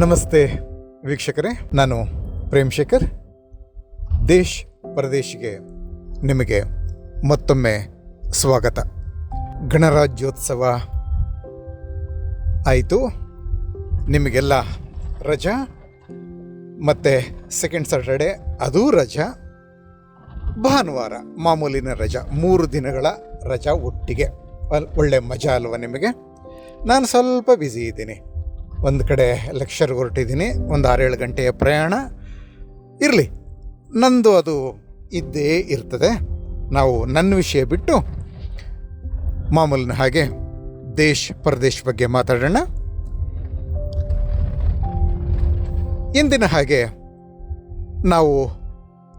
ನಮಸ್ತೆ ವೀಕ್ಷಕರೇ, ನಾನು ಪ್ರೇಮ್ ಶೇಖರ್. ದೇಶ್ ಪರದೇಶಿಗೆ ನಿಮಗೆ ಮತ್ತೊಮ್ಮೆ ಸ್ವಾಗತ. ಗಣರಾಜ್ಯೋತ್ಸವ ಆಯಿತು, ನಿಮಗೆಲ್ಲ ರಜಾ, ಮತ್ತು ಸೆಕೆಂಡ್ ಸ್ಯಾಟರ್ಡೆ ಅದೂ ರಜಾ, ಭಾನುವಾರ ಮಾಮೂಲಿನ ರಜಾ, 3 ದಿನಗಳ ರಜಾ ಒಟ್ಟಿಗೆ. ಒಳ್ಳೆ ಮಜಾ ಅಲ್ವ ನಿಮಗೆ? ನಾನು ಸ್ವಲ್ಪ ಬ್ಯುಸಿ ಇದ್ದೀನಿ, ಒಂದು ಕಡೆ ಲೆಕ್ಚರ್ಗೆ ಹೊರಟಿದ್ದೀನಿ, ಒಂದು 6-7 ಗಂಟೆಯ ಪ್ರಯಾಣ ಇರಲಿ, ನಂದು ಅದು ಇದ್ದೇ ಇರ್ತದೆ. ನಾವು ನನ್ನ ವಿಷಯ ಬಿಟ್ಟು ಮಾಮೂಲಿನ ಹಾಗೆ ದೇಶ್ ಪರದೇಶ್ ಬಗ್ಗೆ ಮಾತಾಡೋಣ. ಇಂದಿನ ಹಾಗೆ ನಾವು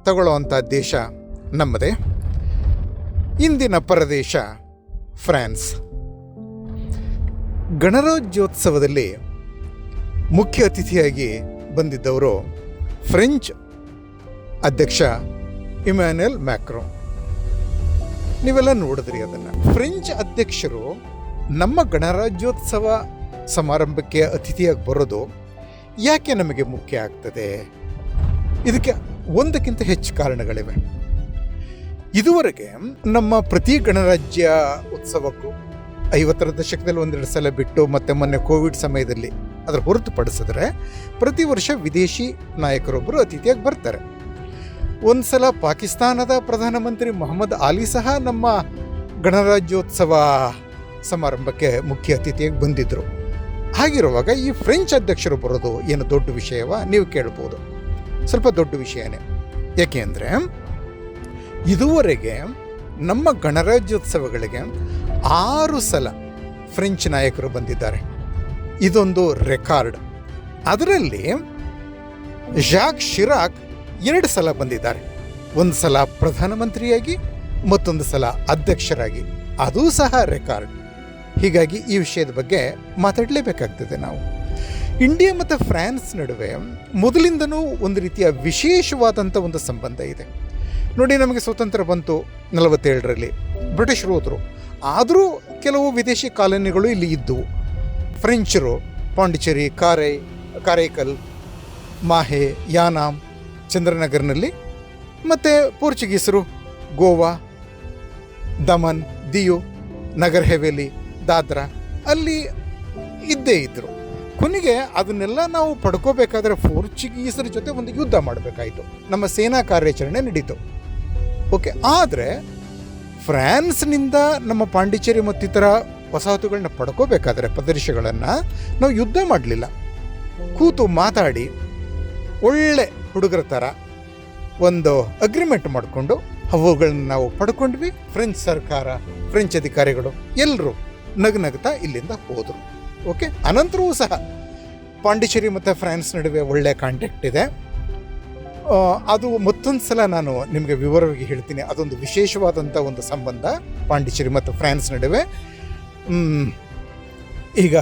ತಗೊಳ್ಳುವಂಥ ದೇಶ ನಮ್ಮದೇ. ಇಂದಿನ ಪರದೇಶ ಫ್ರಾನ್ಸ್. ಗಣರಾಜ್ಯೋತ್ಸವದಲ್ಲಿ ಮುಖ್ಯ ಅತಿಥಿಯಾಗಿ ಬಂದಿದ್ದವರು ಫ್ರೆಂಚ್ ಅಧ್ಯಕ್ಷ ಇಮ್ಯಾನ್ಯುಯಲ್ ಮ್ಯಾಕ್ರೋ. ನೀವೆಲ್ಲ ನೋಡಿದ್ರಿ ಅದನ್ನು. ಫ್ರೆಂಚ್ ಅಧ್ಯಕ್ಷರು ನಮ್ಮ ಗಣರಾಜ್ಯೋತ್ಸವ ಸಮಾರಂಭಕ್ಕೆ ಅತಿಥಿಯಾಗಿ ಬರೋದು ಯಾಕೆ ನಮಗೆ ಮುಖ್ಯ ಆಗ್ತದೆ? ಇದಕ್ಕೆ ಒಂದಕ್ಕಿಂತ ಹೆಚ್ಚು ಕಾರಣಗಳಿವೆ. ಇದುವರೆಗೆ ನಮ್ಮ ಪ್ರತಿ ಗಣರಾಜ್ಯ ಉತ್ಸವಕ್ಕೂ 50ರ ದಶಕದಲ್ಲಿ 1-2 ಸಲ ಬಿಟ್ಟು, ಮತ್ತು ಮೊನ್ನೆ ಕೋವಿಡ್ ಸಮಯದಲ್ಲಿ ಅದರ ಹೊರತುಪಡಿಸಿದ್ರೆ ಪ್ರತಿ ವರ್ಷ ವಿದೇಶಿ ನಾಯಕರೊಬ್ಬರು ಅತಿಥಿಯಾಗಿ ಬರ್ತಾರೆ. ಒಂದು ಸಲ ಪಾಕಿಸ್ತಾನದ ಪ್ರಧಾನಮಂತ್ರಿ ಮೊಹಮ್ಮದ್ ಆಲಿ ಸಹ ನಮ್ಮ ಗಣರಾಜ್ಯೋತ್ಸವ ಸಮಾರಂಭಕ್ಕೆ ಮುಖ್ಯ ಅತಿಥಿಯಾಗಿ ಬಂದಿದ್ದರು. ಹಾಗಿರುವಾಗ ಈ ಫ್ರೆಂಚ್ ಅಧ್ಯಕ್ಷರು ಬರೋದು ಏನು ದೊಡ್ಡ ವಿಷಯವಾ? ನೀವು ಕೇಳ್ಬೋದು. ಸ್ವಲ್ಪ ದೊಡ್ಡ ವಿಷಯನೇ. ಯಾಕೆ ಅಂದರೆ ಇದುವರೆಗೆ ನಮ್ಮ ಗಣರಾಜ್ಯೋತ್ಸವಗಳಿಗೆ 6 ಸಲ ಫ್ರೆಂಚ್ ನಾಯಕರು ಬಂದಿದ್ದಾರೆ. ಇದೊಂದು ರೆಕಾರ್ಡ್. ಅದರಲ್ಲಿ ಜಾಕ್ ಶಿರಾಕ್ 2 ಸಲ ಬಂದಿದ್ದಾರೆ. ಒಂದು ಸಲ ಪ್ರಧಾನಮಂತ್ರಿಯಾಗಿ, ಮತ್ತೊಂದು ಸಲ ಅಧ್ಯಕ್ಷರಾಗಿ. ಅದೂ ಸಹ ರೆಕಾರ್ಡ್. ಹೀಗಾಗಿ ಈ ವಿಷಯದ ಬಗ್ಗೆ ಮಾತಾಡಲೇಬೇಕಾಗ್ತದೆ ನಾವು. ಇಂಡಿಯಾ ಮತ್ತು ಫ್ರಾನ್ಸ್ ನಡುವೆ ಮೊದಲಿಂದನೂ ಒಂದು ರೀತಿಯ ವಿಶೇಷವಾದಂಥ ಒಂದು ಸಂಬಂಧ ಇದೆ. ನೋಡಿ, ನಮಗೆ ಸ್ವತಂತ್ರ ಬಂತು 47ರಲ್ಲಿ, ಬ್ರಿಟಿಷರು ಹೋದರು. ಆದರೂ ಕೆಲವು ವಿದೇಶಿ ಕಾಲೋನಿಗಳು ಇಲ್ಲಿ ಇದ್ದವು. ಫ್ರೆಂಚರು ಪಾಂಡಿಚೇರಿ, ಕಾರೈಕಲ್, ಮಾಹೆ, ಯಾನಾಮ್, ಚಂದ್ರನಗರ್ನಲ್ಲಿ, ಮತ್ತು ಪೋರ್ಚುಗೀಸರು ಗೋವಾ, ದಮನ್, ದಿಯು, ನಗರ್ ಹೆವೇಲಿ, ದಾದ್ರಾ ಅಲ್ಲಿ ಇದ್ದೇ ಇದ್ದರು. ಕೊನೆಗೆ ಅದನ್ನೆಲ್ಲ ನಾವು ಪಡ್ಕೋಬೇಕಾದ್ರೆ ಪೋರ್ಚುಗೀಸರ ಜೊತೆ ಒಂದು ಯುದ್ಧ ಮಾಡಬೇಕಾಯಿತು. ನಮ್ಮ ಸೇನಾ ಕಾರ್ಯಾಚರಣೆ ನಡೀತು. ಓಕೆ, ಆದರೆ ಫ್ರಾನ್ಸ್ನಿಂದ ನಮ್ಮ ಪಾಂಡಿಚೇರಿ ಮತ್ತಿತರ ವಸಾಹತುಗಳನ್ನ ಪಡ್ಕೋಬೇಕಾದ್ರೆ ಪ್ರದೇಶಗಳನ್ನು ನಾವು ಯುದ್ಧ ಮಾಡಲಿಲ್ಲ. ಕೂತು ಮಾತಾಡಿ ಒಳ್ಳೆ ಹುಡುಗರ ಥರ ಒಂದು ಅಗ್ರಿಮೆಂಟ್ ಮಾಡಿಕೊಂಡು ಅವುಗಳನ್ನ ನಾವು ಪಡ್ಕೊಂಡ್ವಿ. ಫ್ರೆಂಚ್ ಸರ್ಕಾರ, ಫ್ರೆಂಚ್ ಅಧಿಕಾರಿಗಳು ಎಲ್ಲರೂ ನಗುತ್ತಾ ಇಲ್ಲಿಂದ ಹೋದರು. ಓಕೆ, ಅನಂತರವೂ ಸಹ ಪಾಂಡಿಚೇರಿ ಮತ್ತು ಫ್ರಾನ್ಸ್ ನಡುವೆ ಒಳ್ಳೆಯ ಕಾಂಟ್ಯಾಕ್ಟ್ ಇದೆ. ಅದು ಮತ್ತೊಂದು ಸಲ ನಾನು ನಿಮಗೆ ವಿವರವಾಗಿ ಹೇಳ್ತೀನಿ. ಅದೊಂದು ವಿಶೇಷವಾದಂಥ ಒಂದು ಸಂಬಂಧ ಪಾಂಡಿಚೇರಿ ಮತ್ತು ಫ್ರಾನ್ಸ್ ನಡುವೆ. ಈಗ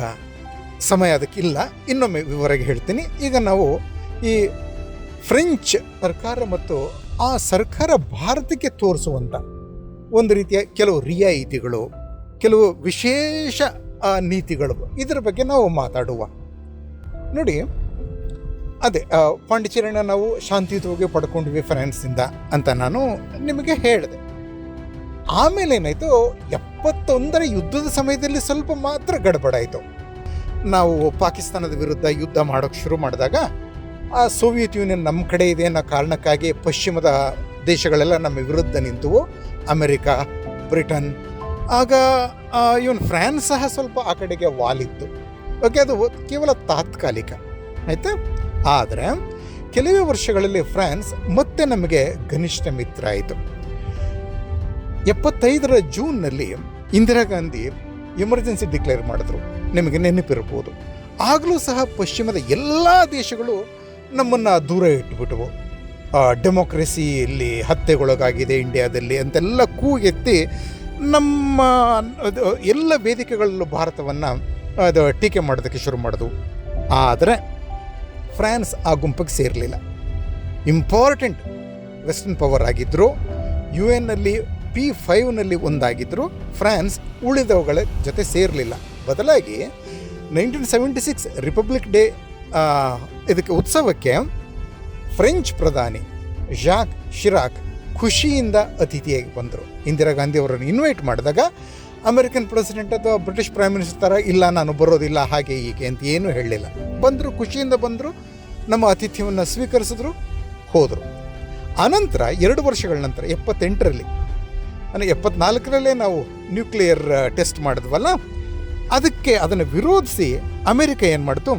ಸಮಯ ಅದಕ್ಕಿಲ್ಲ, ಇನ್ನೊಮ್ಮೆ ವಿವರವಾಗಿ ಹೇಳ್ತೀನಿ. ಈಗ ನಾವು ಈ ಫ್ರೆಂಚ್ ಸರ್ಕಾರ ಮತ್ತು ಆ ಸರ್ಕಾರ ಭಾರತಕ್ಕೆ ತೋರಿಸುವಂಥ ಒಂದು ರೀತಿಯ ಕೆಲವು ರಿಯಾಯಿತಿಗಳು, ಕೆಲವು ವಿಶೇಷ ನೀತಿಗಳು, ಇದರ ಬಗ್ಗೆ ನಾವು ಮಾತಾಡುವ. ನೋಡಿ, ಅದೇ ಪಾಂಡಿಚೇರಿನ ನಾವು ಶಾಂತಿಯುತವಾಗಿ ಪಡ್ಕೊಂಡ್ವಿ ಫ್ರಾನ್ಸಿಂದ ಅಂತ ನಾನು ನಿಮಗೆ ಹೇಳಿದೆ. ಆಮೇಲೆ ಏನಾಯಿತು, 71ರ ಯುದ್ಧದ ಸಮಯದಲ್ಲಿ ಸ್ವಲ್ಪ ಮಾತ್ರ ಗಡಬಡಾಯಿತು. ನಾವು ಪಾಕಿಸ್ತಾನದ ವಿರುದ್ಧ ಯುದ್ಧ ಮಾಡೋಕ್ಕೆ ಶುರು ಮಾಡಿದಾಗ ಆ ಸೋವಿಯತ್ ಯೂನಿಯನ್ ನಮ್ಮ ಕಡೆ ಇದೆ ಅನ್ನೋ ಕಾರಣಕ್ಕಾಗಿ ಪಶ್ಚಿಮದ ದೇಶಗಳೆಲ್ಲ ನಮ್ಮ ವಿರುದ್ಧ ನಿಂತವು. ಅಮೆರಿಕ, ಬ್ರಿಟನ್, ಆಗ ಇವನ್ ಫ್ರಾನ್ಸ್ ಸಹ ಸ್ವಲ್ಪ ಆ ಕಡೆಗೆ ವಾಲಿತ್ತು. ಓಕೆ, ಅದು ಕೇವಲ ತಾತ್ಕಾಲಿಕ ಆಯಿತಾ. ಆದರೆ ಕೆಲವೇ ವರ್ಷಗಳಲ್ಲಿ ಫ್ರಾನ್ಸ್ ಮತ್ತೆ ನಮಗೆ ಘನಿಷ್ಠ ಮಿತ್ರ ಆಯಿತು. 75ರ ಜೂನ್ನಲ್ಲಿ ಇಂದಿರಾ ಗಾಂಧಿ ಎಮರ್ಜೆನ್ಸಿ ಡಿಕ್ಲೇರ್ ಮಾಡಿದ್ರು, ನಿಮಗೆ ನೆನಪಿರ್ಬೋದು. ಆಗಲೂ ಸಹ ಪಶ್ಚಿಮದ ಎಲ್ಲ ದೇಶಗಳು ನಮ್ಮನ್ನು ದೂರ ಇಟ್ಬಿಟ್ಟವು. ಡೆಮೋಕ್ರಸಿಯಲ್ಲಿ ಹತ್ಯೆಗೊಳಗಾಗಿದೆ ಇಂಡಿಯಾದಲ್ಲಿ ಅಂತೆಲ್ಲ ಕೂಗೆತ್ತಿ ನಮ್ಮ ಎಲ್ಲ ವೇದಿಕೆಗಳಲ್ಲೂ ಭಾರತವನ್ನು ಅದು ಟೀಕೆ ಮಾಡೋದಕ್ಕೆ ಶುರು ಮಾಡಿದ್ವು. ಆದರೆ ಫ್ರಾನ್ಸ್ ಆ ಗುಂಪಿಗೆ ಸೇರಲಿಲ್ಲ. ಇಂಪಾರ್ಟೆಂಟ್ ವೆಸ್ಟರ್ನ್ ಪವರ್ ಆಗಿದ್ದರು. UN P5ನಲ್ಲಿ ಒಂದಾಗಿದ್ದರು. ಫ್ರಾನ್ಸ್ ಉಳಿದವುಗಳ ಜೊತೆ ಸೇರಲಿಲ್ಲ. ಬದಲಾಗಿ 1976 ರಿಪಬ್ಲಿಕ್ ಡೇ ಇದಕ್ಕೆ ಉತ್ಸವಕ್ಕೆ ಫ್ರೆಂಚ್ ಪ್ರಧಾನಿ ಜಾಕ್ ಶಿರಾಕ್ ಖುಷಿಯಿಂದ ಅತಿಥಿಯಾಗಿ ಬಂದರು. ಇಂದಿರಾ ಗಾಂಧಿ ಅವರನ್ನು ಇನ್ವೈಟ್ ಮಾಡಿದಾಗ ಅಮೆರಿಕನ್ ಪ್ರೆಸಿಡೆಂಟ್ ಅಥವಾ ಬ್ರಿಟಿಷ್ ಪ್ರೈಮ್ ಮಿನಿಸ್ಟರ್ ಥರ ಇಲ್ಲ ನಾನು ಬರೋದಿಲ್ಲ ಹಾಗೆ ಹೀಗೆ ಅಂತ ಏನೂ ಹೇಳಲಿಲ್ಲ. ಬಂದರು, ಖುಷಿಯಿಂದ ಬಂದರು, ನಮ್ಮ ಆತಿಥ್ಯವನ್ನು ಸ್ವೀಕರಿಸಿದ್ರು, ಹೋದರು. ಆನಂತರ 2 ವರ್ಷಗಳ ನಂತರ 78ರಲ್ಲಿ, ಅಂದರೆ 74ರಲ್ಲೇ ನಾವು ನ್ಯೂಕ್ಲಿಯರ್ ಟೆಸ್ಟ್ ಮಾಡಿದ್ವಲ್ಲ, ಅದನ್ನು ವಿರೋಧಿಸಿ ಅಮೆರಿಕ ಏನು ಮಾಡ್ತು,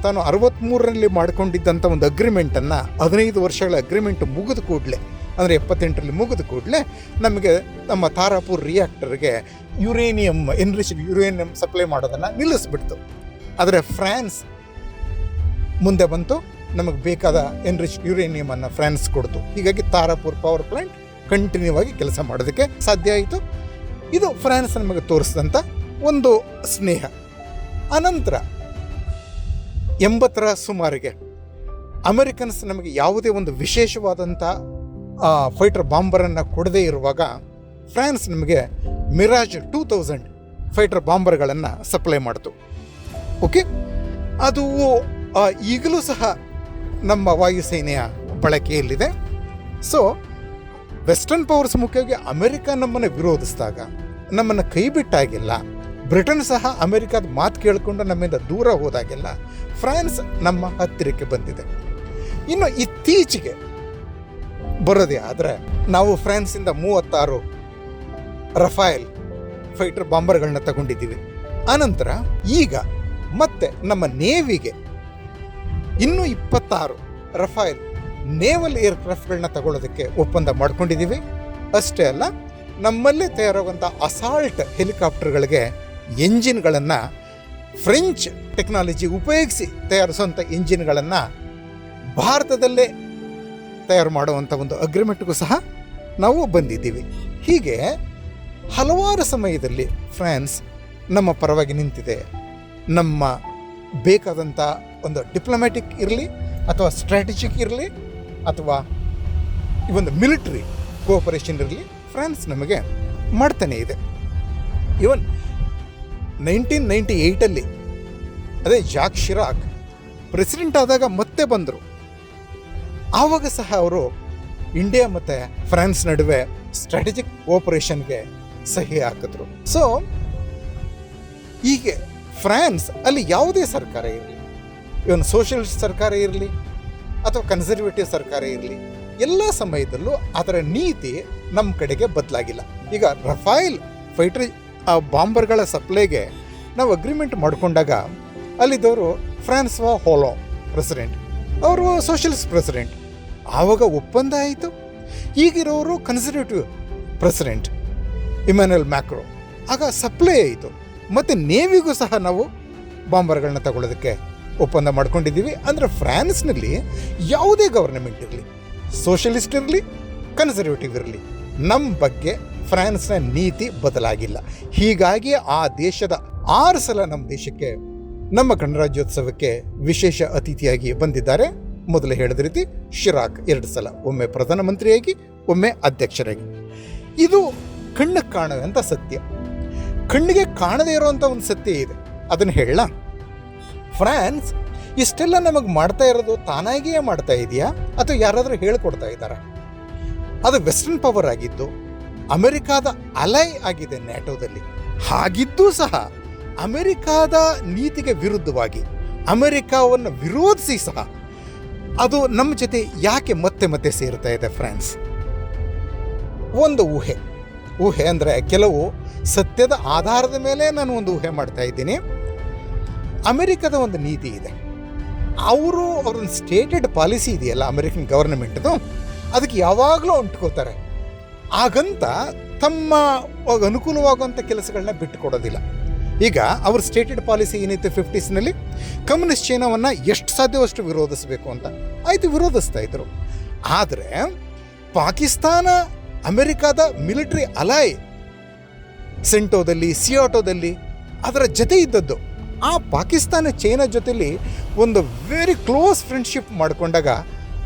ತಾನು 63ರಲ್ಲಿ ಮಾಡ್ಕೊಂಡಿದ್ದಂಥ ಒಂದು ಅಗ್ರಿಮೆಂಟನ್ನು 15 ವರ್ಷಗಳ ಅಗ್ರಿಮೆಂಟ್ ಮುಗಿದ ಕೂಡಲೇ, ಅಂದರೆ 78ರಲ್ಲಿ ಮುಗಿದ ಕೂಡಲೇ ನಮಗೆ ನಮ್ಮ ತಾರಾಪುರ್ ರಿಯಾಕ್ಟರ್ಗೆ ಎನ್ರಿಚ್ಡ್ ಯುರೇನಿಯಂ ಸಪ್ಲೈ ಮಾಡೋದನ್ನು ನಿಲ್ಲಿಸ್ಬಿಡ್ತು. ಆದರೆ ಫ್ರಾನ್ಸ್ ಮುಂದೆ ಬಂತು, ನಮಗೆ ಬೇಕಾದ ಎನ್ರಿಚ್ಡ್ ಯುರೇನಿಯಮನ್ನು ಫ್ರಾನ್ಸ್ ಕೊಡ್ತು. ಹೀಗಾಗಿ ತಾರಾಪುರ್ ಪವರ್ ಪ್ಲಾಂಟ್ ಕಂಟಿನ್ಯೂ ಆಗಿ ಕೆಲಸ ಮಾಡೋದಕ್ಕೆ ಸಾಧ್ಯ ಆಯಿತು. ಇದು ಫ್ರಾನ್ಸ್ ನಮಗೆ ತೋರಿಸಿದಂಥ ಒಂದು ಸ್ನೇಹ. ಅನಂತರ 80ರ ಸುಮಾರಿಗೆ ಅಮೆರಿಕನ್ಸ್ ನಮಗೆ ಯಾವುದೇ ಒಂದು ವಿಶೇಷವಾದಂಥ ಫೈಟರ್ ಬಾಂಬರನ್ನು ಕೊಡದೇ ಇರುವಾಗ ಫ್ರಾನ್ಸ್ ನಮಗೆ ಮಿರಾಜ್ 2000 ಫೈಟರ್ ಬಾಂಬರ್ಗಳನ್ನು ಸಪ್ಲೈ ಮಾಡಿತು. ಓಕೆ, ಅದು ಈಗಲೂ ಸಹ ನಮ್ಮ ವಾಯುಸೇನೆಯ ಬಳಕೆಯಲ್ಲಿದೆ. ಸೊ ವೆಸ್ಟರ್ನ್ ಪವರ್ಸ್ ಮುಖ್ಯವಾಗಿ ಅಮೆರಿಕ ನಮ್ಮನ್ನು ವಿರೋಧಿಸಿದಾಗ ನಮ್ಮನ್ನು ಕೈ ಬಿಟ್ಟಾಗಿಲ್ಲ, ಬ್ರಿಟನ್ ಸಹ ಅಮೆರಿಕದ ಮಾತು ಕೇಳಿಕೊಂಡು ನಮ್ಮಿಂದ ದೂರ ಹೋದಾಗೆಲ್ಲ ಫ್ರಾನ್ಸ್ ನಮ್ಮ ಹತ್ತಿರಕ್ಕೆ ಬಂದಿದೆ. ಇನ್ನು ಇತ್ತೀಚೆಗೆ ಬರೋದೇ ಆದರೆ ನಾವು ಫ್ರಾನ್ಸಿಂದ 36 ರಫೇಲ್ ಫೈಟರ್ ಬಾಂಬರ್ಗಳನ್ನ ತಗೊಂಡಿದ್ದೀವಿ. ಆನಂತರ ಈಗ ಮತ್ತೆ ನಮ್ಮ ನೇವಿಗೆ ಇನ್ನೂ 26 ರಫೇಲ್ ನೇವಲ್ ಏರ್ಕ್ರಾಫ್ಟ್ಗಳನ್ನ ತಗೊಳ್ಳೋದಕ್ಕೆ ಒಪ್ಪಂದ ಮಾಡ್ಕೊಂಡಿದ್ದೀವಿ. ಅಷ್ಟೇ ಅಲ್ಲ, ನಮ್ಮಲ್ಲೇ ತಯಾರಾಗುವಂಥ ಅಸಾಲ್ಟ್ ಹೆಲಿಕಾಪ್ಟರ್ಗಳಿಗೆ ಎಂಜಿನ್ಗಳನ್ನು ಫ್ರೆಂಚ್ ಟೆಕ್ನಾಲಜಿ ಉಪಯೋಗಿಸಿ ತಯಾರಿಸುವಂಥ ಎಂಜಿನ್ಗಳನ್ನು ಭಾರತದಲ್ಲೇ ತಯಾರು ಮಾಡುವಂಥ ಒಂದು ಅಗ್ರಿಮೆಂಟ್ಗೂ ಸಹ ನಾವು ಬಂದಿದ್ದೀವಿ. ಹೀಗೆ ಹಲವಾರು ಸಮಯದಲ್ಲಿ ಫ್ರಾನ್ಸ್ ನಮ್ಮ ಪರವಾಗಿ ನಿಂತಿದೆ. ನಮ್ಮ ಬೇಕಾದಂಥ ಒಂದು ಡಿಪ್ಲೊಮ್ಯಾಟಿಕ್ ಇರಲಿ ಅಥವಾ ಸ್ಟ್ರಾಟಜಿಕ್ ಇರಲಿ ಅಥವಾ ಈ ಒಂದು ಮಿಲಿಟರಿ ಕೋಆಪರೇಷನ್ ಇರಲಿ, ಫ್ರಾನ್ಸ್ ನಮಗೆ ಮಾಡ್ತಾನೇ ಇದೆ. ಇವನ್ 1998ಅಲ್ಲಿ ಅದೇ ಜಾಕ್ ಶಿರಾಕ್ ಪ್ರೆಸಿಡೆಂಟ್ ಆದಾಗ ಮತ್ತೆ ಬಂದರು. ಆವಾಗ ಸಹ ಅವರು ಇಂಡಿಯಾ ಮತ್ತು ಫ್ರಾನ್ಸ್ ನಡುವೆ ಸ್ಟ್ರಾಟಜಿಕ್ ಕೋಆಪರೇಷನ್ಗೆ ಸಹಿ ಹಾಕಿದ್ರು. ಸೊ ಹೀಗೆ ಫ್ರಾನ್ಸ್ ಅಲ್ಲಿ ಯಾವುದೇ ಸರ್ಕಾರ ಇರಲಿ, ಇವನ್ ಸೋಷಿಯಲಿಸ್ಟ್ ಸರ್ಕಾರ ಇರಲಿ ಅಥವಾ ಕನ್ಸರ್ವೇಟಿವ್ ಸರ್ಕಾರ ಇರಲಿ, ಎಲ್ಲ ಸಮಯದಲ್ಲೂ ಅದರ ನೀತಿ ನಮ್ಮ ಕಡೆಗೆ ಬದಲಾಗಿಲ್ಲ. ಈಗ ರಫೇಲ್ ಫೈಟರ್ ಬಾಂಬರ್ಗಳ ಸಪ್ಲೈಗೆ ನಾವು ಅಗ್ರಿಮೆಂಟ್ ಮಾಡಿಕೊಂಡಾಗ ಅಲ್ಲಿದ್ದವರು ಫ್ರಾನ್ಸ್ವಾ ಹೋಲಾಂಡ್ ಪ್ರೆಸಿಡೆಂಟ್, ಅವರು ಸೋಷಿಯಲಿಸ್ಟ್ ಪ್ರೆಸಿಡೆಂಟ್, ಆವಾಗ ಒಪ್ಪಂದ ಆಯಿತು. ಈಗಿರೋರು ಕನ್ಸರ್ವೇಟಿವ್ ಪ್ರೆಸಿಡೆಂಟ್ ಇಮ್ಯಾನ್ಯುಯಲ್ ಮ್ಯಾಕ್ರೋ, ಆಗ ಸಪ್ಲೈ ಆಯಿತು. ಮತ್ತು ನೇವಿಗೂ ಸಹ ನಾವು ಬಾಂಬರ್ಗಳನ್ನ ತಗೊಳ್ಳೋದಕ್ಕೆ ಒಪ್ಪಂದ ಮಾಡ್ಕೊಂಡಿದ್ದೀವಿ. ಅಂದರೆ ಫ್ರಾನ್ಸ್ನಲ್ಲಿ ಯಾವುದೇ ಗವರ್ನಮೆಂಟ್ ಇರಲಿ, ಸೋಷಲಿಸ್ಟ್ ಇರಲಿ, ಕನ್ಸರ್ವೇಟಿವ್ ಇರಲಿ, ನಮ್ಮ ಬಗ್ಗೆ ಫ್ರಾನ್ಸ್ನ ನೀತಿ ಬದಲಾಗಿಲ್ಲ. ಹೀಗಾಗಿ ಆ ದೇಶದ 6 ಸಲ ನಮ್ಮ ದೇಶಕ್ಕೆ ನಮ್ಮ ಗಣರಾಜ್ಯೋತ್ಸವಕ್ಕೆ ವಿಶೇಷ ಅತಿಥಿಯಾಗಿ ಬಂದಿದ್ದಾರೆ. ಮೊದಲು ಹೇಳಿದ ರೀತಿ ಶಿರಾಕ್ 2 ಸಲ, ಒಮ್ಮೆ ಪ್ರಧಾನಮಂತ್ರಿಯಾಗಿ, ಒಮ್ಮೆ ಅಧ್ಯಕ್ಷರಾಗಿ. ಇದು ಕಣ್ಣಿಗೆ ಕಾಣುವಂಥ ಸತ್ಯ. ಕಣ್ಣಿಗೆ ಕಾಣದೇ ಇರುವಂಥ ಒಂದು ಸತ್ಯ ಇದೆ, ಅದನ್ನು ಹೇಳಲ್ಲ. ಫ್ರಾನ್ಸ್ ಇಷ್ಟೆಲ್ಲ ನಮಗೆ ಮಾಡ್ತಾ ಇರೋದು ತಾನಾಗಿಯೇ ಮಾಡ್ತಾ ಇದೆಯಾ ಅಥವಾ ಯಾರಾದರೂ ಹೇಳ್ಕೊಡ್ತಾ ಇದ್ದಾರಾ? ಅದು ವೆಸ್ಟರ್ನ್ ಪವರ್ ಆಗಿದ್ದು ಅಮೆರಿಕಾದ ಅಲೈ ಆಗಿದೆ ನ್ಯಾಟೋದಲ್ಲಿ. ಹಾಗಿದ್ದೂ ಸಹ ಅಮೆರಿಕಾದ ನೀತಿಗೆ ವಿರುದ್ಧವಾಗಿ ಅಮೆರಿಕಾವನ್ನು ವಿರೋಧಿಸಿ ಸಹ ಅದು ನಮ್ಮ ಜೊತೆ ಯಾಕೆ ಮತ್ತೆ ಮತ್ತೆ ಸೇರ್ತಾ ಇದೆ ಫ್ರಾನ್ಸ್? ಒಂದು ಊಹೆ ಅಂದರೆ ಕೆಲವು ಸತ್ಯದ ಆಧಾರದ ಮೇಲೆ ನಾನು ಒಂದು ಊಹೆ ಮಾಡ್ತಾ ಇದ್ದೀನಿ. ಅಮೆರಿಕದ ಒಂದು ನೀತಿ ಇದೆ, ಅವ್ರೊಂದು ಸ್ಟೇಟೆಡ್ ಪಾಲಿಸಿ ಇದೆಯಲ್ಲ ಅಮೆರಿಕನ್ ಗವರ್ನಮೆಂಟ್ದು, ಅದಕ್ಕೆ ಯಾವಾಗಲೂ ಅಂಟ್ಕೋತಾರೆ. ಹಾಗಂತ ತಮ್ಮ ಅನುಕೂಲವಾಗುವಂಥ ಕೆಲಸಗಳನ್ನ ಬಿಟ್ಟುಕೊಡೋದಿಲ್ಲ. ಈಗ ಅವ್ರ ಸ್ಟೇಟೆಡ್ ಪಾಲಿಸಿ ಏನಿತ್ತು 50ಸ್ನಲ್ಲಿ, ಕಮ್ಯುನಿಸ್ಟ್ ಚೈನಾವನ್ನು ಎಷ್ಟು ಸಾಧ್ಯವಷ್ಟು ವಿರೋಧಿಸಬೇಕು ಅಂತ ಆಯಿತು, ವಿರೋಧಿಸ್ತಾ ಇದ್ರು. ಆದರೆ ಪಾಕಿಸ್ತಾನ ಅಮೆರಿಕಾದ ಮಿಲಿಟರಿ ಅಲಾಯ್ ಸೆಂಟೋದಲ್ಲಿ, ಸಿಯಾಟೋದಲ್ಲಿ ಅದರ ಜೊತೆ ಇದ್ದದ್ದು. ಆ ಪಾಕಿಸ್ತಾನ ಚೈನಾ ಜೊತೆಲಿ ಒಂದು ವೆರಿ ಕ್ಲೋಸ್ ಫ್ರೆಂಡ್ಶಿಪ್ ಮಾಡಿಕೊಂಡಾಗ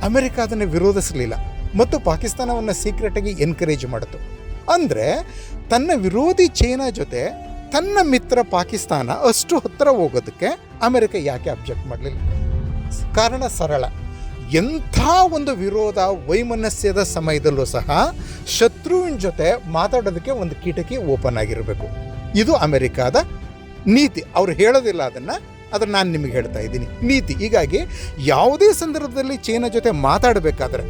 ಅಮೆರಿಕ ಅದನ್ನು ವಿರೋಧಿಸಲಿಲ್ಲ ಮತ್ತು ಪಾಕಿಸ್ತಾನವನ್ನು ಸೀಕ್ರೆಟಾಗಿ ಎನ್ಕರೇಜ್ ಮಾಡಿತು. ಅಂದರೆ ತನ್ನ ವಿರೋಧಿ ಚೈನಾ ಜೊತೆ ತನ್ನ ಮಿತ್ರ ಪಾಕಿಸ್ತಾನ ಅಷ್ಟು ಹತ್ತಿರ ಹೋಗೋದಕ್ಕೆ ಅಮೆರಿಕ ಯಾಕೆ ಅಬ್ಜೆಕ್ಟ್ ಮಾಡಲಿಲ್ಲ? ಕಾರಣ ಸರಳ, ಎಂಥ ಒಂದು ವಿರೋಧ ವೈಮನಸ್ಯದ ಸಮಯದಲ್ಲೂ ಸಹ ಶತ್ರುವಿನ ಜೊತೆ ಮಾತಾಡೋದಕ್ಕೆ ಒಂದು ಕಿಟಕಿ ಓಪನ್ ಆಗಿರಬೇಕು. ಇದು ಅಮೆರಿಕಾದ ನೀತಿ. ಅವ್ರು ಹೇಳೋದಿಲ್ಲ ಅದನ್ನು, ಆದರೆ ನಾನು ನಿಮಗೆ ಹೇಳ್ತಾ ಇದ್ದೀನಿ ನೀತಿ. ಹೀಗಾಗಿ ಯಾವುದೇ ಸಂದರ್ಭದಲ್ಲಿ ಚೈನಾ ಜೊತೆ ಮಾತಾಡಬೇಕಾದ್ರೆ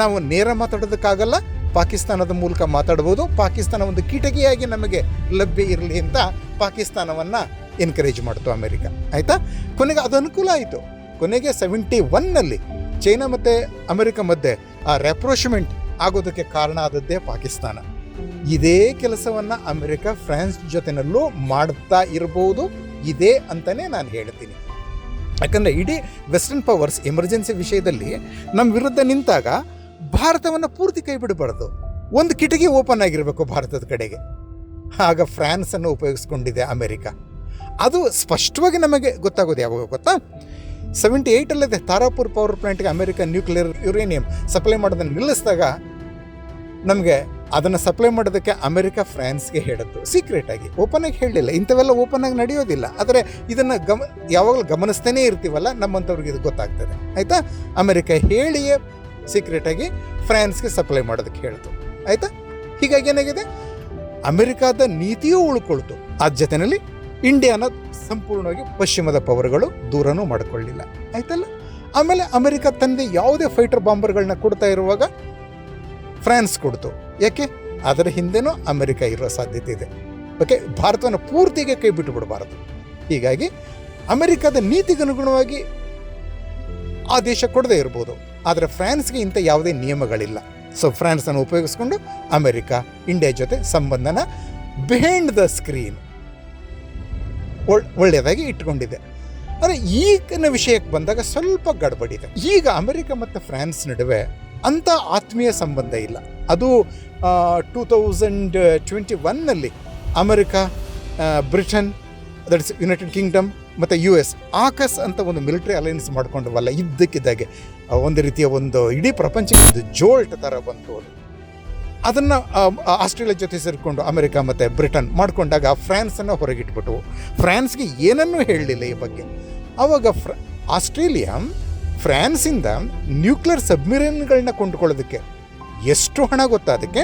ನಾವು ನೇರ ಮಾತಾಡೋದಕ್ಕಾಗಲ್ಲ, ಪಾಕಿಸ್ತಾನದ ಮೂಲಕ ಮಾತಾಡ್ಬೋದು. ಪಾಕಿಸ್ತಾನ ಒಂದು ಕಿಟಕಿಯಾಗಿ ನಮಗೆ ಲಭ್ಯ ಇರಲಿ ಅಂತ ಪಾಕಿಸ್ತಾನವನ್ನು ಎನ್ಕರೇಜ್ ಮಾಡ್ತು ಅಮೆರಿಕ. ಆಯಿತಾ, ಕೊನೆಗೆ ಅದು ಅನುಕೂಲ ಆಯಿತು. ಕೊನೆಗೆ 71ನಲ್ಲಿ ಚೈನಾ ಮತ್ತು ಅಮೆರಿಕ ಮಧ್ಯೆ ಆ ರೆಪ್ರೋಚ್ಮೆಂಟ್ ಆಗೋದಕ್ಕೆ ಕಾರಣ ಆದದ್ದೇ ಪಾಕಿಸ್ತಾನ. ಇದೇ ಕೆಲಸವನ್ನು ಅಮೆರಿಕ ಫ್ರಾನ್ಸ್ ಜೊತೆನಲ್ಲೂ ಮಾಡ್ತಾ ಇರ್ಬೋದು, ಇದೆ ಅಂತಲೇ ನಾನು ಹೇಳ್ತೀನಿ. ಯಾಕಂದರೆ ಇಡೀ ವೆಸ್ಟರ್ನ್ ಪವರ್ಸ್ ಎಮರ್ಜೆನ್ಸಿ ವಿಷಯದಲ್ಲಿ ನಮ್ಮ ವಿರುದ್ಧ ನಿಂತಾಗ ಭಾರತವನ್ನು ಪೂರ್ತಿ ಕೈ ಬಿಡಬಾರ್ದು, ಒಂದು ಕಿಟಕಿ ಓಪನ್ ಆಗಿರಬೇಕು ಭಾರತದ ಕಡೆಗೆ. ಆಗ ಫ್ರಾನ್ಸನ್ನು ಉಪಯೋಗಿಸ್ಕೊಂಡಿದೆ ಅಮೆರಿಕ. ಅದು ಸ್ಪಷ್ಟವಾಗಿ ನಮಗೆ ಗೊತ್ತಾಗೋದು ಯಾವಾಗ ಗೊತ್ತಾ, 78 ತಾರಾಪುರ್ ಪವರ್ ಪ್ಲಾಂಟ್ಗೆ ಅಮೆರಿಕ ನ್ಯೂಕ್ಲಿಯರ್ ಯುರೇನಿಯಂ ಸಪ್ಲೈ ಮಾಡೋದನ್ನು ನಿಲ್ಲಿಸಿದಾಗ ನಮಗೆ ಅದನ್ನು ಸಪ್ಲೈ ಮಾಡೋದಕ್ಕೆ ಅಮೆರಿಕ ಫ್ರಾನ್ಸ್ಗೆ ಹೇಳಿದ್ದು ಸೀಕ್ರೆಟಾಗಿ, ಓಪನಾಗಿ ಹೇಳಲಿಲ್ಲ. ಇಂಥವೆಲ್ಲ ಓಪನಾಗಿ ನಡೆಯೋದಿಲ್ಲ, ಆದರೆ ಇದನ್ನು ಯಾವಾಗಲೂ ಗಮನಿಸ್ತೇನೆ ಇರ್ತೀವಲ್ಲ, ನಮ್ಮಂಥವ್ರಿಗೆ ಇದು ಗೊತ್ತಾಗ್ತದೆ. ಆಯಿತಾ, ಅಮೆರಿಕ ಹೇಳಿಯೇ ಸೀಕ್ರೆಟಾಗಿ ಫ್ರಾನ್ಸ್ಗೆ ಸಪ್ಲೈ ಮಾಡೋದಕ್ಕೆ ಹೇಳ್ತು. ಆಯಿತಾ, ಹೀಗಾಗಿ ಏನಾಗಿದೆ, ಅಮೆರಿಕಾದ ನೀತಿಯೂ ಉಳ್ಕೊಳ್ತು. ಅದ್ರ ಜೊತೆಯಲ್ಲಿ ಇಂಡಿಯಾನ ಸಂಪೂರ್ಣವಾಗಿ ಪಶ್ಚಿಮದ ಪವರ್ಗಳು ದೂರನೂ ಮಾಡಿಕೊಳ್ಳಿಲ್ಲ. ಆಯ್ತಲ್ಲ. ಆಮೇಲೆ ಅಮೆರಿಕ ತಂದೆ ಯಾವುದೇ ಫೈಟರ್ ಬಾಂಬರ್ಗಳನ್ನ ಕೊಡ್ತಾ ಇರುವಾಗ ಫ್ರಾನ್ಸ್ ಕೊಡ್ತು. ಯಾಕೆ, ಅದರ ಹಿಂದೆನೂ ಅಮೆರಿಕ ಇರೋ ಸಾಧ್ಯತೆ ಇದೆ. ಓಕೆ, ಭಾರತವನ್ನು ಪೂರ್ತಿಗೆ ಕೈ ಬಿಟ್ಟು ಬಿಡಬಾರದು. ಹೀಗಾಗಿ ಅಮೆರಿಕದ ನೀತಿಗನುಗುಣವಾಗಿ ಆ ದೇಶ ಕೊಡದೇ ಇರ್ಬೋದು, ಆದರೆ ಫ್ರಾನ್ಸ್ಗೆ ಇಂಥ ಯಾವುದೇ ನಿಯಮಗಳಿಲ್ಲ. ಸೊ ಫ್ರಾನ್ಸನ್ನು ಉಪಯೋಗಿಸ್ಕೊಂಡು ಅಮೆರಿಕ ಇಂಡಿಯಾ ಜೊತೆ ಸಂಬಂಧನ ಬಿಹೈಂಡ್ ದ ಸ್ಕ್ರೀನ್ ಒಳ್ಳೆಯದಾಗಿ ಇಟ್ಕೊಂಡಿದೆ. ಆದರೆ ಈಗಿನ ವಿಷಯಕ್ಕೆ ಬಂದಾಗ ಸ್ವಲ್ಪ ಗಡ್ಬಡಿದೆ. ಈಗ ಅಮೆರಿಕ ಮತ್ತು ಫ್ರಾನ್ಸ್ ನಡುವೆ ಅಂಥ ಆತ್ಮೀಯ ಸಂಬಂಧ ಇಲ್ಲ. ಅದು 2021ನಲ್ಲಿ America, Britain, that's United Kingdom ಮತ್ತು US ಆಕಸ್ ಅಂತ ಒಂದು ಮಿಲಿಟರಿ ಅಲೈನ್ಸ್ ಮಾಡ್ಕೊಂಡವಲ್ಲ, ಇದ್ದಕ್ಕಿದ್ದಾಗೆ ಒಂದು ರೀತಿಯ ಒಂದು ಇಡೀ ಪ್ರಪಂಚಕ್ಕೆ ಒಂದು ಜೋಲ್ಟ್ ಥರ ಬಂತು. ಅದನ್ನು ಆಸ್ಟ್ರೇಲಿಯಾ ಜೊತೆ ಸೇರಿಕೊಂಡು ಅಮೆರಿಕ ಮತ್ತು ಬ್ರಿಟನ್ ಮಾಡಿಕೊಂಡಾಗ ಫ್ರಾನ್ಸನ್ನು ಹೊರಗಿಟ್ಬಿಟ್ಟು ಫ್ರಾನ್ಸ್ಗೆ ಏನನ್ನೂ ಹೇಳಲಿಲ್ಲ ಈ ಬಗ್ಗೆ. ಆವಾಗ ಆಸ್ಟ್ರೇಲಿಯಾ ಫ್ರಾನ್ಸಿಂದ ನ್ಯೂಕ್ಲಿಯರ್ ಸಬ್ಮಿರನ್ಗಳನ್ನ ಕೊಂಡುಕೊಳ್ಳೋದಕ್ಕೆ ಎಷ್ಟು ಹಣ ಗೊತ್ತಾ, ಅದಕ್ಕೆ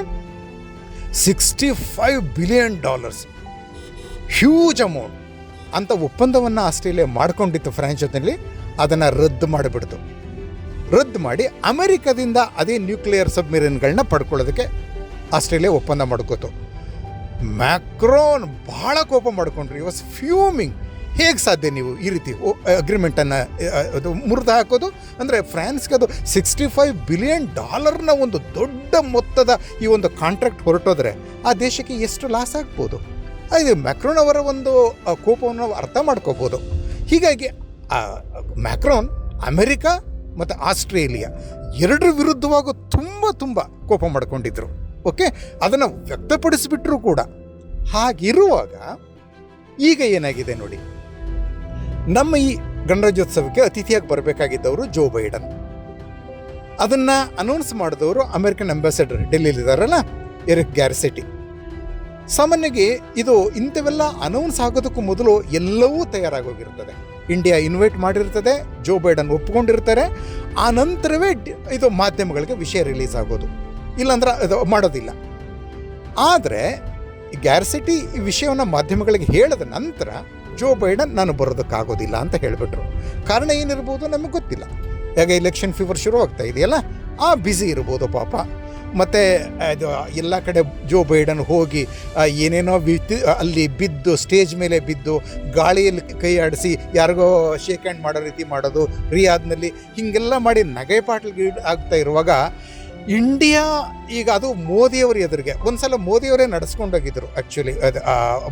$65 ಬಿಲಿಯನ್, ಹ್ಯೂಜ್ ಅಮೌಂಟ್ ಅಂತ ಒಪ್ಪಂದವನ್ನು ಆಸ್ಟ್ರೇಲಿಯಾ ಮಾಡಿಕೊಂಡಿತ್ತು ಫ್ರಾನ್ಸ್ ಜೊತೆಯಲ್ಲಿ. ಅದನ್ನು ರದ್ದು ಮಾಡಿಬಿಡ್ತು. ರದ್ದು ಮಾಡಿ ಅಮೆರಿಕದಿಂದ ಅದೇ ನ್ಯೂಕ್ಲಿಯರ್ ಸಬ್ಮಿರನ್ಗಳನ್ನ ಪಡ್ಕೊಳ್ಳೋದಕ್ಕೆ ಆಸ್ಟ್ರೇಲಿಯಾ ಒಪ್ಪಂದ ಮಾಡ್ಕೋತು. ಮ್ಯಾಕ್ರೋನ್ ಭಾಳ ಕೋಪ ಮಾಡಿಕೊಂಡ್ರು. ವಾಸ್ ಫ್ಯೂಮಿಂಗ್. ಹೇಗೆ ಸಾಧ್ಯ ನೀವು ಈ ರೀತಿ ಅಗ್ರಿಮೆಂಟನ್ನು ಅದು ಮುರಿದು ಹಾಕೋದು? ಅಂದರೆ ಫ್ರಾನ್ಸ್ಗೆ ಅದು $65 ಬಿಲಿಯನ್ ಒಂದು ದೊಡ್ಡ ಮೊತ್ತದ ಈ ಒಂದು ಕಾಂಟ್ರಾಕ್ಟ್ ಹೊರಟೋದ್ರೆ ಆ ದೇಶಕ್ಕೆ ಎಷ್ಟು ಲಾಸ್ ಆಗ್ಬೋದು. ಇದು ಮ್ಯಾಕ್ರೋನ್ ಅವರ ಒಂದು ಕೋಪವನ್ನು ಅರ್ಥ ಮಾಡ್ಕೋಬೋದು. ಹೀಗಾಗಿ ಮ್ಯಾಕ್ರೋನ್ ಅಮೆರಿಕ ಮತ್ತು ಆಸ್ಟ್ರೇಲಿಯಾ ಎರಡರ ವಿರುದ್ಧವಾಗೂ ತುಂಬ ಕೋಪ ಮಾಡ್ಕೊಂಡಿದ್ರು. ಓಕೆ, ಅದನ್ನು ವ್ಯಕ್ತಪಡಿಸಿಬಿಟ್ರು ಕೂಡ. ಹಾಗಿರುವಾಗ ಈಗ ಏನಾಗಿದೆ ನೋಡಿ, ನಮ್ಮ ಈ ಗಣರಾಜ್ಯೋತ್ಸವಕ್ಕೆ ಅತಿಥಿಯಾಗಿ ಬರಬೇಕಾಗಿದ್ದವರು ಜೋ ಬೈಡನ್. ಅದನ್ನು ಅನೌನ್ಸ್ ಮಾಡಿದವರು ಅಮೆರಿಕನ್ ಅಂಬಾಸಿಡರ್ ಡೆಲ್ಲಿಲಿದ್ದಾರಲ್ಲ, ಎರಿಕ್ ಗ್ಯಾರ್ಸೆಟಿ. ಸಾಮಾನ್ಯವಾಗಿ ಇದು ಇಂಥವೆಲ್ಲ ಅನೌನ್ಸ್ ಆಗೋದಕ್ಕೂ ಮೊದಲು ಎಲ್ಲವೂ ತಯಾರಾಗೋಗಿರ್ತದೆ. ಇಂಡಿಯಾ ಇನ್ವೈಟ್ ಮಾಡಿರ್ತದೆ, ಜೋ ಬೈಡನ್ ಒಪ್ಕೊಂಡಿರ್ತಾರೆ. ಆ ನಂತರವೇ ಇದು ಮಾಧ್ಯಮಗಳಿಗೆ ವಿಷಯ ರಿಲೀಸ್ ಆಗೋದು, ಇಲ್ಲಾಂದ್ರೆ ಅದು ಮಾಡೋದಿಲ್ಲ. ಆದರೆ ಗ್ಯಾರ್ಸೆಟಿ ಈ ವಿಷಯವನ್ನು ಮಾಧ್ಯಮಗಳಿಗೆ ಹೇಳಿದ ನಂತರ ಜೋ ಬೈಡನ್ ನಾನು ಬರೋದಕ್ಕಾಗೋದಿಲ್ಲ ಅಂತ ಹೇಳಿಬಿಟ್ರು. ಕಾರಣ ಏನಿರ್ಬೋದು ನಮಗೆ ಗೊತ್ತಿಲ್ಲ. ಈಗ ಎಲೆಕ್ಷನ್ ಫೀವರ್ ಶುರು ಆಗ್ತಾ ಇದೆಯಲ್ಲ, ಬ್ಯುಸಿ ಇರ್ಬೋದು ಪಾಪ. ಮತ್ತು ಇದು ಎಲ್ಲ ಕಡೆ ಜೋ ಬೈಡನ್ ಹೋಗಿ ಏನೇನೋ ಅಲ್ಲಿ ಬಿದ್ದು, ಸ್ಟೇಜ್ ಮೇಲೆ ಬಿದ್ದು ಗಾಳಿಯಲ್ಲಿ ಕೈ ಆಡಿಸಿ ಯಾರಿಗೋ ಶೇಕ್ ಹ್ಯಾಂಡ್ ಮಾಡೋ ರೀತಿ ಮಾಡೋದು ರಿಯಾದ್ನಲ್ಲಿ, ಹೀಗೆಲ್ಲ ಮಾಡಿ ನಗೆಪಾಟ್ಲಿಗೆ ಆಗ್ತಾ ಇರುವಾಗ ಇಂಡಿಯಾ ಈಗ ಅದು ಮೋದಿಯವ್ರ ಎದುರಿಗೆ ಒಂದು ಸಲ ಮೋದಿಯವರೇ ನಡೆಸ್ಕೊಂಡೋಗಿದ್ರು ಆ್ಯಕ್ಚುಲಿ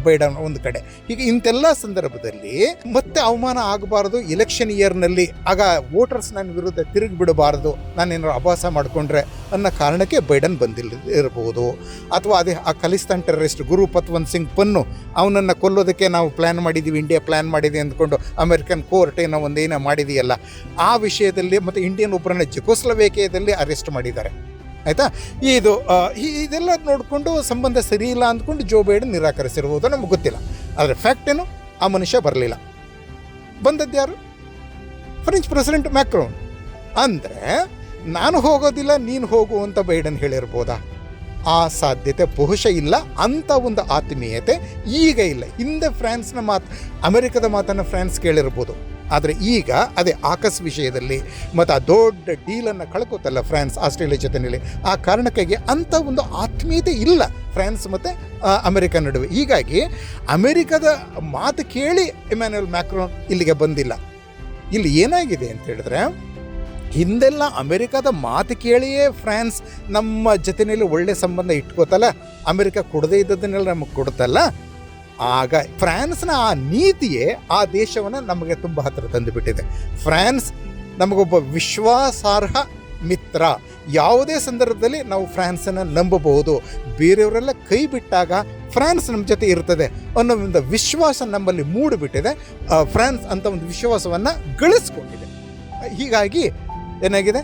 ಬೈಡನ್ ಒಂದು ಕಡೆ. ಹೀಗೆ ಇಂಥೆಲ್ಲ ಸಂದರ್ಭದಲ್ಲಿ ಮತ್ತೆ ಅವಮಾನ ಆಗಬಾರ್ದು ಎಲೆಕ್ಷನ್ ಇಯರ್ನಲ್ಲಿ, ಆಗ ವೋಟರ್ಸ್ ನನ್ನ ವಿರುದ್ಧ ತಿರುಗಿ ಬಿಡಬಾರ್ದು, ನಾನೇನಾದ್ರು ಅಭಾಸ ಮಾಡಿಕೊಂಡ್ರೆ ಅನ್ನೋ ಕಾರಣಕ್ಕೆ ಬೈಡನ್ ಬಂದಿರಬಹುದು. ಅಥವಾ ಅದೇ ಆ ಖಲಿಸ್ತಾನ್ ಟೆರರಿಸ್ಟ್ ಗುರು ಪತ್ವಂತ್ ಸಿಂಗ್ ಪನ್ನು, ಅವನನ್ನು ಕೊಲ್ಲೋದಕ್ಕೆ ನಾವು ಪ್ಲ್ಯಾನ್ ಮಾಡಿದ್ದೀವಿ, ಇಂಡಿಯಾ ಪ್ಲ್ಯಾನ್ ಮಾಡಿದೆ ಅಂದ್ಕೊಂಡು ಅಮೆರಿಕನ್ ಕೋರ್ಟ್ ಏನೋ ಒಂದೇನೋ ಮಾಡಿದೆಯಲ್ಲ, ಆ ವಿಷಯದಲ್ಲಿ ಮತ್ತು ಇಂಡಿಯನ್ ಒಬ್ಬರನ್ನ ಜೆಕೋಸ್ಲೋವೇಕಿಯಾದಲ್ಲಿ ಅರೆಸ್ಟ್ ಮಾಡಿದ್ದಾರೆ. ಆಯಿತಾ, ಇದೆಲ್ಲ ನೋಡಿಕೊಂಡು ಸಂಬಂಧ ಸರಿ ಇಲ್ಲ ಅಂದ್ಕೊಂಡು ಜೋ ಬೈಡನ್ ನಿರಾಕರಿಸಿರ್ಬೋದು, ನಮಗೆ ಗೊತ್ತಿಲ್ಲ. ಆದರೆ ಫ್ಯಾಕ್ಟ್ ಏನು, ಆ ಮನುಷ್ಯ ಬರಲಿಲ್ಲ. ಬಂದದ್ದು ಯಾರು? French president macaron. ಅಂದರೆ ನಾನು ಹೋಗೋದಿಲ್ಲ, ನೀನು ಹೋಗು ಅಂತ ಬೈಡನ್ ಹೇಳಿರ್ಬೋದಾ? ಆ ಸಾಧ್ಯತೆ ಬಹುಶಃ ಇಲ್ಲ. ಅಂಥ ಒಂದು ಆತ್ಮೀಯತೆ ಈಗ ಇಲ್ಲ. ಹಿಂದೆ ಫ್ರಾನ್ಸ್ನ ಅಮೆರಿಕದ ಮಾತನ್ನು ಫ್ರಾನ್ಸ್ ಕೇಳಿರ್ಬೋದು, ಆದರೆ ಈಗ ಅದೇ ಆಕಸ್ ವಿಷಯದಲ್ಲಿ ಮತ್ತು ಆ ದೊಡ್ಡ ಡೀಲನ್ನು ಕಳ್ಕೋತಲ್ಲ ಫ್ರಾನ್ಸ್ ಆಸ್ಟ್ರೇಲಿಯಾ ಜೊತೆಯಲ್ಲಿ, ಆ ಕಾರಣಕ್ಕಾಗಿ ಅಂಥ ಒಂದು ಆತ್ಮೀಯತೆ ಇಲ್ಲ ಫ್ರಾನ್ಸ್ ಮತ್ತು ಅಮೆರಿಕ ನಡುವೆ. ಹೀಗಾಗಿ ಅಮೆರಿಕದ ಮಾತು ಕೇಳಿ ಇಮ್ಯಾನ್ಯುಯಲ್ ಮ್ಯಾಕ್ರೋನ್ ಇಲ್ಲಿಗೆ ಬಂದಿಲ್ಲ. ಇಲ್ಲಿ ಏನಾಗಿದೆ ಅಂತ ಹೇಳಿದ್ರೆ, ಹಿಂದೆಲ್ಲ ಅಮೆರಿಕದ ಮಾತು ಕೇಳಿಯೇ ಫ್ರಾನ್ಸ್ ನಮ್ಮ ಜೊತೆಯಲ್ಲಿ ಒಳ್ಳೆ ಸಂಬಂಧ ಇಟ್ಕೋತಲ್ಲ, ಅಮೆರಿಕ ಕೊಡದೇ ಇದ್ದದನ್ನೆಲ್ಲ ನಮಗೆ ಕೊಡುತ್ತಲ್ಲ, ಆಗ ಫ್ರಾನ್ಸ್ನ ಆ ನೀತಿಯೇ ಆ ದೇಶವನ್ನು ನಮಗೆ ತುಂಬ ಹತ್ತಿರ ತಂದುಬಿಟ್ಟಿದೆ. ಫ್ರಾನ್ಸ್ ನಮಗೊಬ್ಬ ವಿಶ್ವಾಸಾರ್ಹ ಮಿತ್ರ. ಯಾವುದೇ ಸಂದರ್ಭದಲ್ಲಿ ನಾವು ಫ್ರಾನ್ಸನ್ನು ನಂಬಬಹುದು. ಬೇರೆಯವರೆಲ್ಲ ಕೈ ಬಿಟ್ಟಾಗ ಫ್ರಾನ್ಸ್ ನಮ್ಮ ಜೊತೆ ಇರ್ತದೆ ಅನ್ನೋ ಒಂದು ವಿಶ್ವಾಸ ನಮ್ಮಲ್ಲಿ ಮೂಡಿಬಿಟ್ಟಿದೆ. ಫ್ರಾನ್ಸ್ ಅಂತ ಒಂದು ವಿಶ್ವಾಸವನ್ನು ಗಳಿಸ್ಕೊಂಡಿದೆ. ಹೀಗಾಗಿ ಏನಾಗಿದೆ,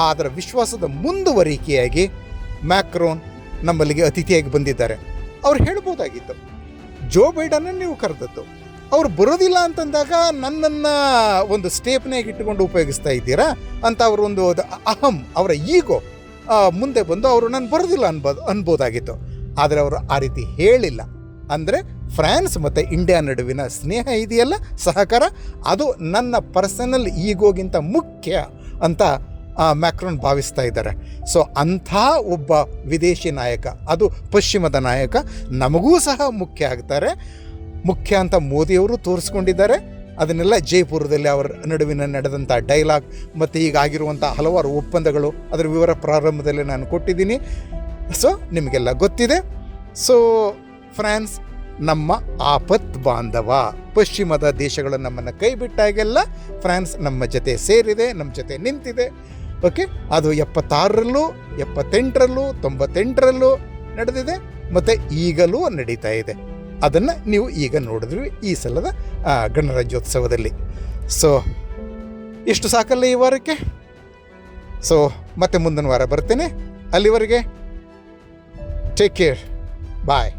ಅದರ ವಿಶ್ವಾಸದ ಮುಂದುವರಿಕೆಯಾಗಿ ಮ್ಯಾಕ್ರೋನ್ ನಮ್ಮಲ್ಲಿಗೆ ಅತಿಥಿಯಾಗಿ ಬಂದಿದ್ದಾರೆ. ಅವ್ರು ಹೇಳ್ಬೋದಾಗಿತ್ತು, ಜೋ ಬೈಡನ್ನ ನೀವು ಕರೆದದ್ದು, ಅವ್ರು ಬರೋದಿಲ್ಲ ಅಂತಂದಾಗ ನನ್ನನ್ನು ಒಂದು ಸ್ಟೇಪ್ನಾಗ ಇಟ್ಟುಕೊಂಡು ಉಪಯೋಗಿಸ್ತಾ ಇದ್ದೀರಾ ಅಂತ ಅವರು ಒಂದು ಅವರ ಈಗೋ ಮುಂದೆ ಬಂದು ಅವರು ನಾನು ಬರೋದಿಲ್ಲ ಅನ್ಬೋದಾಗಿತ್ತು. ಆದರೆ ಅವರು ಆ ರೀತಿ ಹೇಳಿಲ್ಲ. ಅಂದರೆ ಫ್ರಾನ್ಸ್ ಮತ್ತು ಇಂಡಿಯಾ ನಡುವಿನ ಸ್ನೇಹ ಇದೆಯಲ್ಲ, ಸಹಕಾರ, ಅದು ನನ್ನ ಪರ್ಸನಲ್ ಈಗೋಗಿಂತ ಮುಖ್ಯ ಅಂತ ಮ್ಯಾಕ್ರೋನ್ ಭಾವಿಸ್ತಾ ಇದ್ದಾರೆ. ಸೊ ಅಂಥ ಒಬ್ಬ ವಿದೇಶಿ ನಾಯಕ, ಅದು ಪಶ್ಚಿಮದ ನಾಯಕ, ನಮಗೂ ಸಹ ಮುಖ್ಯ ಆಗ್ತಾರೆ. ಮುಖ್ಯ ಅಂತ ಮೋದಿಯವರು ತೋರಿಸ್ಕೊಂಡಿದ್ದಾರೆ. ಅದನ್ನೆಲ್ಲ ಜೈಪುರದಲ್ಲಿ ಅವರ ನಡುವಿನ ನಡೆದಂಥ ಡೈಲಾಗ್ ಮತ್ತು ಈಗ ಆಗಿರುವಂಥ ಹಲವಾರು ಒಪ್ಪಂದಗಳು, ಅದರ ವಿವರ ಪ್ರಾರಂಭದಲ್ಲಿ ನಾನು ಕೊಟ್ಟಿದ್ದೀನಿ. ಸೊ ನಿಮಗೆಲ್ಲ ಗೊತ್ತಿದೆ. ಸೊ ಫ್ರಾನ್ಸ್ ನಮ್ಮ ಆಪತ್ ಬಾಂಧವ. ಪಶ್ಚಿಮದ ದೇಶಗಳು ನಮ್ಮನ್ನು ಕೈ ಬಿಟ್ಟಾಗೆಲ್ಲ ಫ್ರಾನ್ಸ್ ನಮ್ಮ ಜೊತೆ ಸೇರಿದೆ, ನಮ್ಮ ಜೊತೆ ನಿಂತಿದೆ. ಓಕೆ, ಅದು 76ರಲ್ಲೂ 78ರಲ್ಲೂ 98ರಲ್ಲೂ ನಡೆದಿದೆ ಮತ್ತು ಈಗಲೂ ನಡೀತಾ ಇದೆ. ಅದನ್ನು ನೀವು ಈಗ ನೋಡಿದ್ರಿ ಈ ಸಲದ ಗಣರಾಜ್ಯೋತ್ಸವದಲ್ಲಿ. ಸೊ ಇಷ್ಟು ಸಾಕಲ್ಲ ಈ ವಾರಕ್ಕೆ. ಸೊ ಮತ್ತೆ ಮುಂದಿನ ವಾರ ಬರ್ತೇನೆ. ಅಲ್ಲಿವರೆಗೆ ಟೇಕ್ ಕೇರ್, ಬಾಯ್.